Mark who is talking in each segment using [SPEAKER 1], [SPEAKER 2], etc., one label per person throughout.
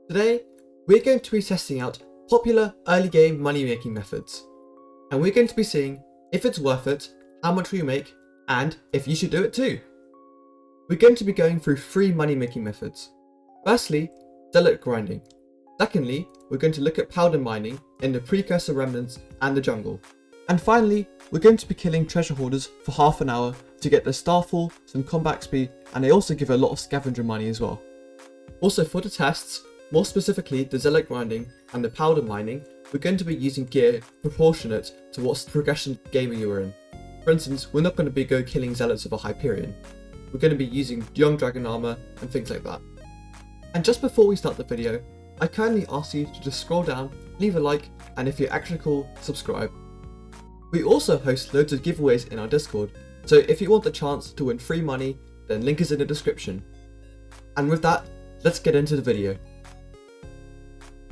[SPEAKER 1] Today, we're going to be testing out popular early game money making methods, and we're going to be seeing if it's worth it, how much we make, and if you should do it too. We're going to be going through 3 money making methods. Firstly, Zealot Grinding. Secondly, we're going to look at powder mining in the precursor remnants and the jungle. And finally, we're going to be killing treasure hoarders for half an hour to get the starfall, some combat XP, and they also give a lot of scavenger money as well. Also for the tests, more specifically the Zealot Grinding and the powder mining, we're going to be using gear proportionate to what progression gaming you're in. For instance, we're not going to be killing zealots of a Hyperion. We're going to be using young dragon armor and things like that. And just before we start the video, I kindly ask you to just scroll down, leave a like, and if you're actually cool, subscribe. We also host loads of giveaways in our Discord, so if you want the chance to win free money, then link is in the description. And with that, let's get into the video.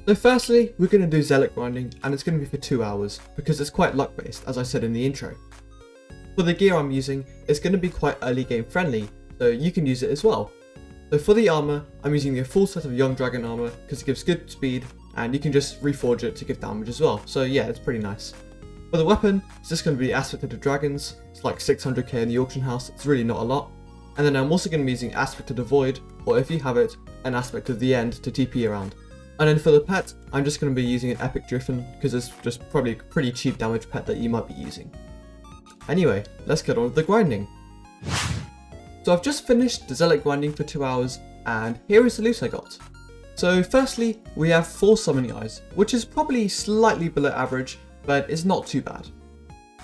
[SPEAKER 1] So firstly, we're going to do Zealot Grinding, and it's going to be for 2 hours, because it's quite luck based, as I said in the intro. For the gear I'm using, it's going to be quite early game friendly, so you can use it as well. So for the armor, I'm using a full set of young dragon armor, because it gives good speed, and you can just reforge it to give damage as well, so yeah, it's pretty nice. For the weapon, it's just going to be Aspect of the Dragons. It's like 600k in the auction house, it's really not a lot. And then I'm also going to be using Aspect of the Void, or if you have it, an Aspect of the End to TP around. And then for the pet, I'm just going to be using an Epic Driffen, because it's just probably a pretty cheap damage pet that you might be using. Anyway, let's get on with the grinding. So I've just finished the Zealot Grinding for 2 hours, and here is the loot I got. So firstly, we have 4 Summoning Eyes, which is probably slightly below average, but it's not too bad.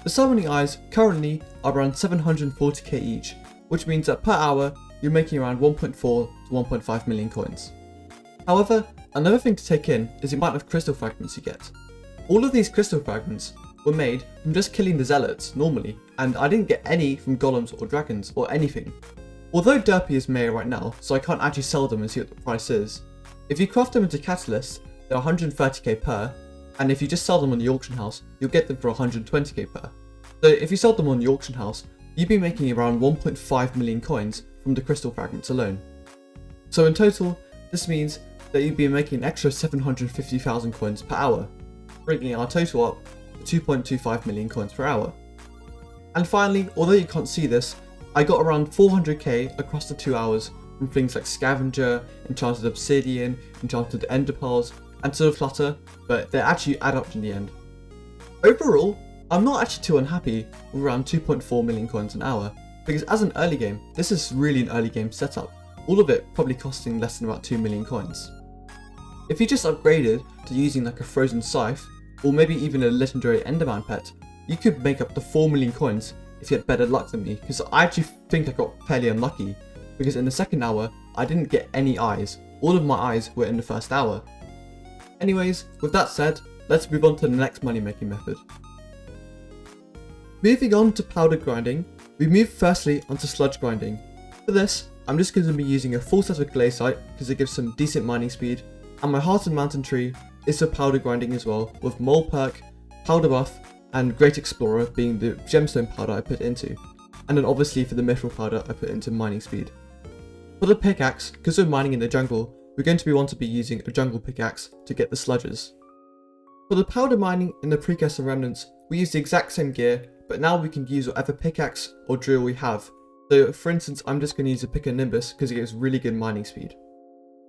[SPEAKER 1] The Summoning Eyes currently are around 740k each, which means that per hour you're making around 1.4 to 1.5 million coins. However, another thing to take in is the amount of crystal fragments you get. All of these crystal fragments were made from just killing the zealots normally, and I didn't get any from golems or dragons or anything. Although Derpy is Mayor right now, so I can't actually sell them and see what the price is. If you craft them into catalysts, they're 130k per, and if you just sell them on the auction house, you'll get them for 120k per. So if you sell them on the auction house, you'd be making around 1.5 million coins from the crystal fragments alone. So in total, this means that you'd be making an extra 750,000 coins per hour, bringing our total up to 2.25 million coins per hour. And finally, although you can't see this, I got around 400k across the 2 hours from things like Scavenger, Enchanted Obsidian, Enchanted Ender Pearls, and Sword of Clutter, but they actually add up in the end. Overall, I'm not actually too unhappy with around 2.4 million coins an hour, because as an early game, this is really an early game setup, all of it probably costing less than about 2 million coins. If you just upgraded to using like a Frozen Scythe, or maybe even a legendary Enderman pet, you could make up to 4 million coins if you had better luck than me, because I actually think I got fairly unlucky, because in the second hour, I didn't get any eyes. All of my eyes were in the first hour. Anyways, with that said, let's move on to the next money making method. Moving on to powder grinding, we move firstly onto sludge grinding. For this, I'm just going to be using a full set of glaciite because it gives some decent mining speed, and my Hearted Mountain Tree is for powder grinding as well, with Mole Perk, Powder Buff, and Great Explorer being the gemstone powder I put into, and then obviously for the mithril powder I put into mining speed. For the pickaxe, because we're mining in the jungle, we're going to want to be using a jungle pickaxe to get the sludges. For the powder mining in the precursor remnants, we use the exact same gear, but now we can use whatever pickaxe or drill we have. So for instance, I'm just going to use a Picker Nimbus because it gives really good mining speed.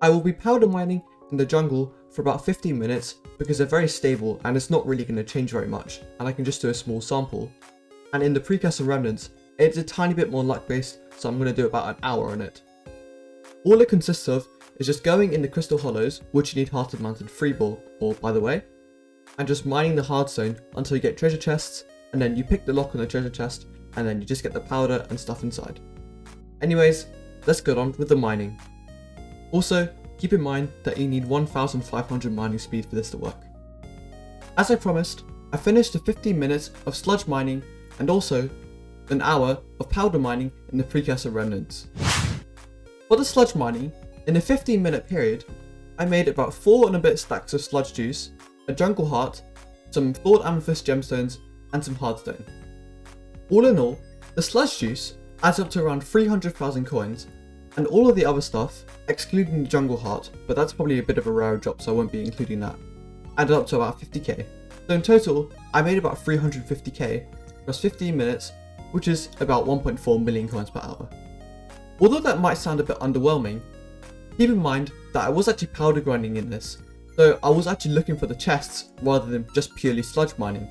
[SPEAKER 1] I will be powder mining in the jungle for about 15 minutes because they're very stable and it's not really going to change very much, and I can just do a small sample. And in the precursor remnants, it's a tiny bit more luck based, so I'm going to do about an hour on it. All it consists of is just going in the crystal hollows, which you need Hearted Mountain Freeball for, by the way, and just mining the hardstone until you get treasure chests, and then you pick the lock on the treasure chest, and then you just get the powder and stuff inside. Anyways, let's get on with the mining. Also, keep in mind that you need 1500 mining speed for this to work. As I promised, I finished the 15 minutes of sludge mining and also an hour of powder mining in the precursor remnants. For the sludge mining, in a 15-minute period, I made about 4 and a bit stacks of sludge juice, a jungle heart, some thawed amethyst gemstones, and some hardstone. All in all, the sludge juice adds up to around 300,000 coins, And all of the other stuff, excluding the jungle heart, but that's probably a bit of a rare drop so I won't be including that, added up to about 50k. So in total, I made about 350k plus 15 minutes, which is about 1.4 million coins per hour. Although that might sound a bit underwhelming, keep in mind that I was actually powder grinding in this, so I was actually looking for the chests rather than just purely sludge mining.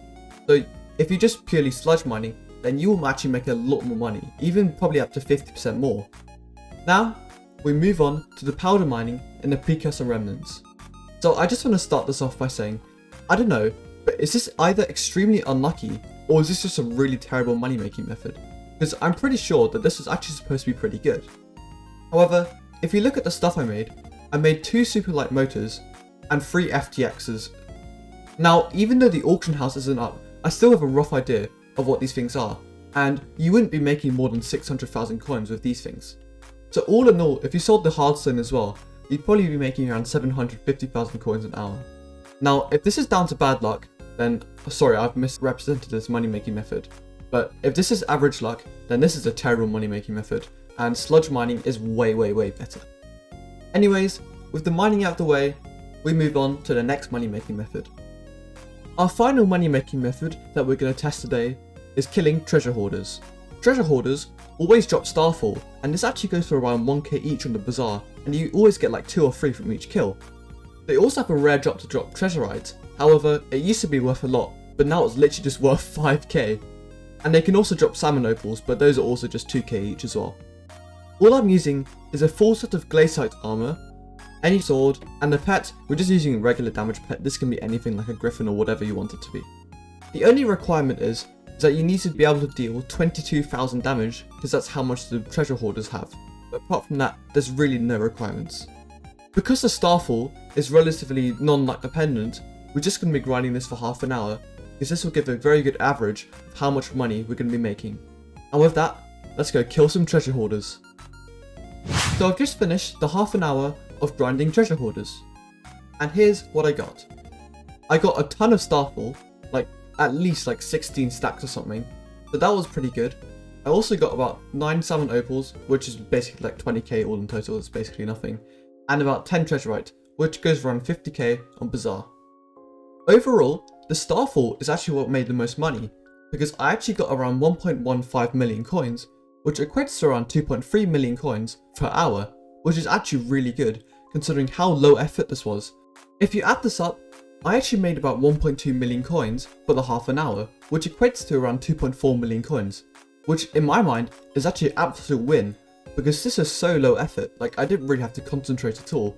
[SPEAKER 1] So if you're just purely sludge mining, then you will actually make a lot more money, even probably up to 50% more. Now, we move on to the powder mining and the precursor remnants. So I just want to start this off by saying, I don't know, but is this either extremely unlucky or is this just a really terrible money making method? Because I'm pretty sure that this was actually supposed to be pretty good. However, if you look at the stuff I made 2 super light motors and 3 FTXs. Now, even though the auction house isn't up, I still have a rough idea of what these things are, and you wouldn't be making more than 600,000 coins with these things. So all in all, if you sold the hardstone as well, you'd probably be making around 750,000 coins an hour. Now, if this is down to bad luck, then sorry, I've misrepresented this money making method. But if this is average luck, then this is a terrible money making method, and sludge mining is way better. Anyways, with the mining out of the way, we move on to the next money making method. Our final money making method that we're going to test today is killing treasure hoarders. Treasure hoarders always drop starfall, and this actually goes for around 1k each on the bazaar, and you always get like 2 or 3 from each kill. They also have a rare drop to drop treasurites, however it used to be worth a lot, but now it's literally just worth 5k. And they can also drop salmon opals, but those are also just 2k each as well. All I'm using is a full set of glaciite armor, any sword, and the pet, we're just using a regular damage pet. This can be anything like a griffin or whatever you want it to be. The only requirement is that you need to be able to deal 22,000 damage, because that's how much the treasure hoarders have. But apart from that, there's really no requirements. Because the starfall is relatively non-luck dependent, we're just going to be grinding this for half an hour, because this will give a very good average of how much money we're going to be making. And with that, let's go kill some treasure hoarders. So I've just finished the half an hour of grinding treasure hoarders. And here's what I got. I got a ton of starfall, like at least like 16 stacks or something, so that was pretty good. I also got about 9 salmon opals, which is basically like 20k all in total, it's basically nothing, and about 10 treasurite, which goes around 50k on bazaar. Overall, the starfall is actually what made the most money, because I actually got around 1.15 million coins, which equates to around 2.3 million coins per hour, which is actually really good, considering how low effort this was. If you add this up, I actually made about 1.2 million coins for the half an hour, which equates to around 2.4 million coins, which in my mind is actually an absolute win, because this is so low effort, like I didn't really have to concentrate at all,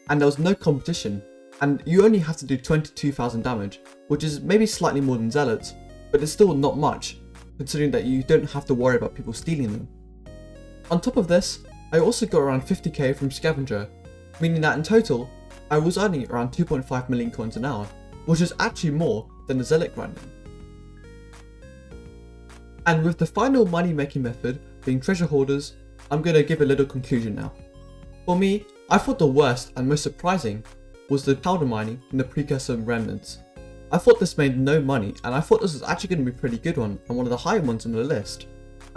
[SPEAKER 1] and there was no competition, and you only have to do 22,000 damage, which is maybe slightly more than Zealots, but it's still not much, considering that you don't have to worry about people stealing them. On top of this, I also got around 50k from Scavenger, meaning that in total, I was earning around 2.5 million coins an hour, which is actually more than the Zealot Grinding. And with the final money making method being treasure hoarders, I'm going to give a little conclusion now. For me, I thought the worst and most surprising was the powder mining and the precursor remnants. I thought this made no money, and I thought this was actually going to be a pretty good one and one of the higher ones on the list.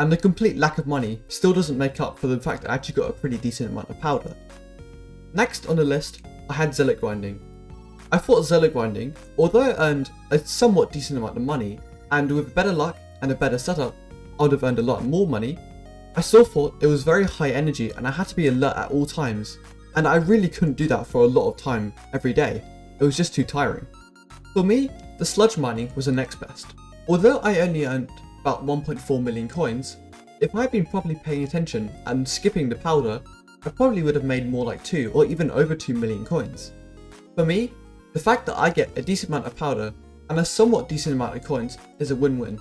[SPEAKER 1] And the complete lack of money still doesn't make up for the fact that I actually got a pretty decent amount of powder. Next on the list, I had Zealot Grinding. I thought Zealot Grinding, although I earned a somewhat decent amount of money, and with better luck and a better setup, I would have earned a lot more money, I still thought it was very high energy and I had to be alert at all times, and I really couldn't do that for a lot of time every day. It was just too tiring. For me, the sludge mining was the next best. Although I only earned about 1.4 million coins, if I had been properly paying attention and skipping the powder, I probably would have made more like 2 or even over 2 million coins. For me, the fact that I get a decent amount of powder and a somewhat decent amount of coins is a win-win,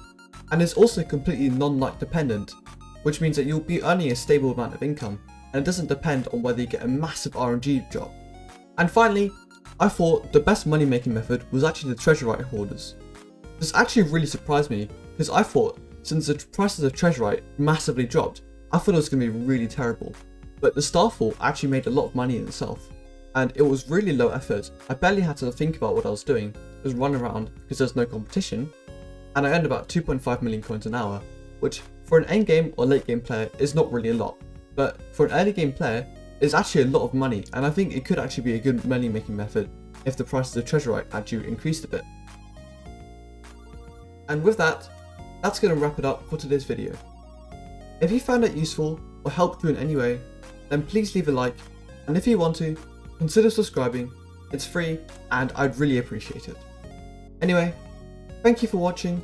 [SPEAKER 1] and is also completely non-luck dependent, which means that you'll be earning a stable amount of income, and it doesn't depend on whether you get a massive RNG drop. And finally, I thought the best money making method was actually the treasurite hoarders. This actually really surprised me, because I thought since the prices of treasurite massively dropped, I thought it was going to be really terrible. But the starfall actually made a lot of money in itself, and it was really low effort. I barely had to think about what I was doing, just run around because there's no competition, and I earned about 2.5 million coins an hour, which for an endgame or late game player is not really a lot. but for an early game player, it's actually a lot of money, and I think it could actually be a good money making method if the price of the treasure actually increased a bit. And with that, that's going to wrap it up for today's video. If you found it useful or helped you in any way, then please leave a like, and if you want to, consider subscribing. It's free and I'd really appreciate it. Anyway, thank you for watching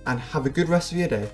[SPEAKER 1] and have a good rest of your day.